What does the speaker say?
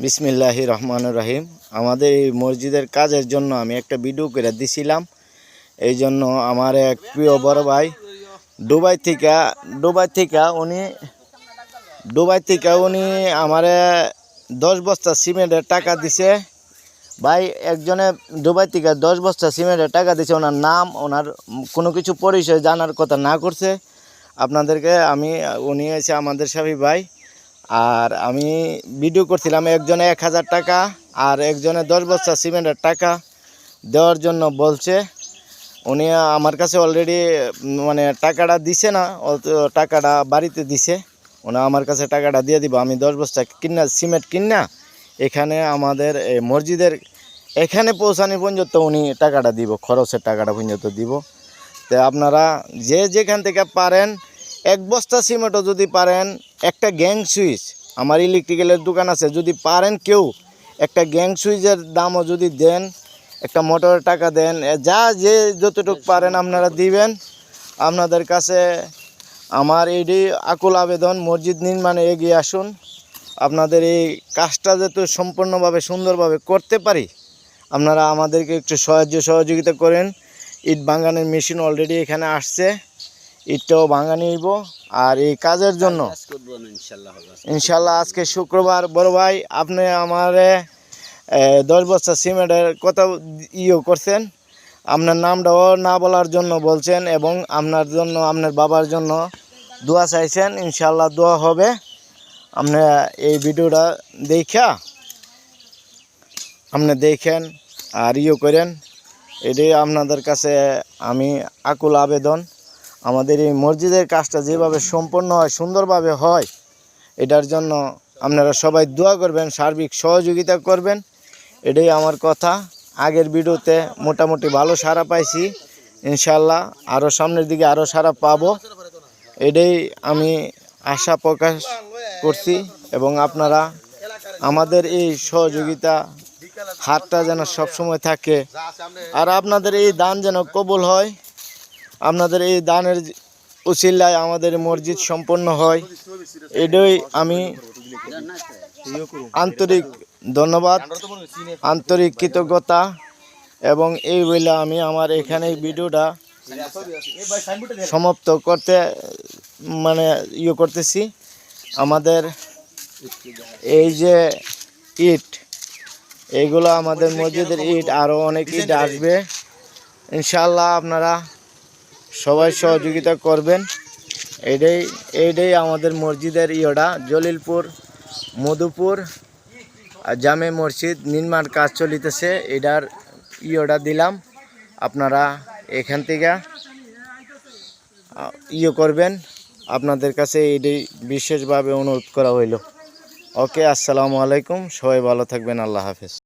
বিসমিল্লাহির রহমানির রহিম। আমাদের এই মসজিদের কাজের জন্য আমি একটা ভিডিও করে দিছিলাম। এই জন্য আমার এক প্রিয় বড় ভাই দুবাই থেকে উনি আমারে 10 বস্তা সিমেন্টের টাকা দিছে। ভাই একজনে দুবাই থেকে 10 বস্তা সিমেন্টের টাকা দিছে। ওনার নাম, ওনার কোনো কিছু পরিচয় জানার কথা না করছে আপনাদেরকে। উনি এসে আমাদের সাফি ভাই, আর আমি ভিডিও করছিলাম। একজনে 1000 টাকা আর একজনে 10 বস্তা সিমেন্টের টাকা দেওয়ার জন্য বলছে। উনি আমার কাছে অলরেডি টাকাটা দিছে না, টাকাটা বাড়িতে দিছে। উনি আমার কাছে টাকাটা দিয়ে দিব। আমি 10 বস্তা সিমেন্ট কিনা এখানে আমাদের মসজিদের এখানে পৌঁছানো পর্যন্ত উনি টাকাটা দিব, খরচের টাকাটা পর্যন্ত দিব। তো আপনারা যে যেখান থেকে পারেন 1 বস্তা সিমেন্টও যদি পারেন, একটা গ্যাং সুইচ, আমার ইলেকট্রিক্যালের দোকান আছে, যদি পারেন কেউ একটা গ্যাং সুইচের দামও যদি দেন, একটা মোটরের টাকা দেন, যে যতটুকু পারেন আপনারা দিবেন। আপনাদের কাছে আমার এইটি আকুল আবেদন, মসজিদ নির্মাণে এগিয়ে আসুন। আপনাদের এই কাজটা যাতে সম্পূর্ণভাবে সুন্দরভাবে করতে পারি, আপনারা আমাদেরকে একটু সহযোগিতা করেন। ইট ভাঙানোর মেশিন অলরেডি এখানে আসছে, ইটটাও ভাঙানি হইব। আর এই কাজের জন্য ইনশাল্লাহ আজকে শুক্রবার, বড় ভাই আপনি আমারে 10 বস্তা সিমেন্টের কথা করছেন, আপনার নামটাও না বলার জন্য বলছেন, এবং আপনার জন্য, আপনার বাবার জন্য দোয়া চাইছেন। ইনশাল্লাহ দোয়া হবে। আপনি এই ভিডিওটা আপনি দেখেন আর করেন। এটাই আপনাদের কাছে আমি আকুল আবেদন। আমাদের এই মসজিদের কাজটা যেভাবে সম্পন্ন হয়, সুন্দরভাবে হয়, এটার জন্য আপনারা সবাই দোয়া করবেন, সার্বিক সহযোগিতা করবেন। এটাই আমার কথা। আগের ভিডিওতে মোটামুটি ভালো সাড়া পাইছি, ইনশাল্লাহ আরও সামনের দিকে আরও সাড়া পাবো, এটাই আমি আশা প্রকাশ করছি। এবং আপনারা আমাদের এই সহযোগিতা হাতটা যেন সবসময় থাকে, আর আপনাদের এই দান যেন কবুল হয়। আপনাদের এই দানের উসিলায় আমাদের মসজিদ সম্পন্ন হয়, এটাই আমি আন্তরিক ধন্যবাদ, আন্তরিক কৃতজ্ঞতা। এবং এই বলে আমি আমার এখানে ভিডিওটা সমাপ্ত করতে করতেছি। আমাদের এই যে ইট, এইগুলো আমাদের মসজিদের ইট, আরও অনেক ইট আসবে ইনশাল্লাহ। আপনারা সবাই সহযোগিতা করবেন। এইটাই আমাদের মসজিদের জলিলপুর মধুপুর জামে মসজিদ নির্মাণ কাজ চলিতেছে। এটার দিলাম, আপনারা এখান থেকে করবেন। আপনাদের কাছে এইটাই বিশেষভাবে অনুরোধ করা হইল। ওকে, আসসালামু আলাইকুম। সবাই ভালো থাকবেন। আল্লাহ হাফেজ।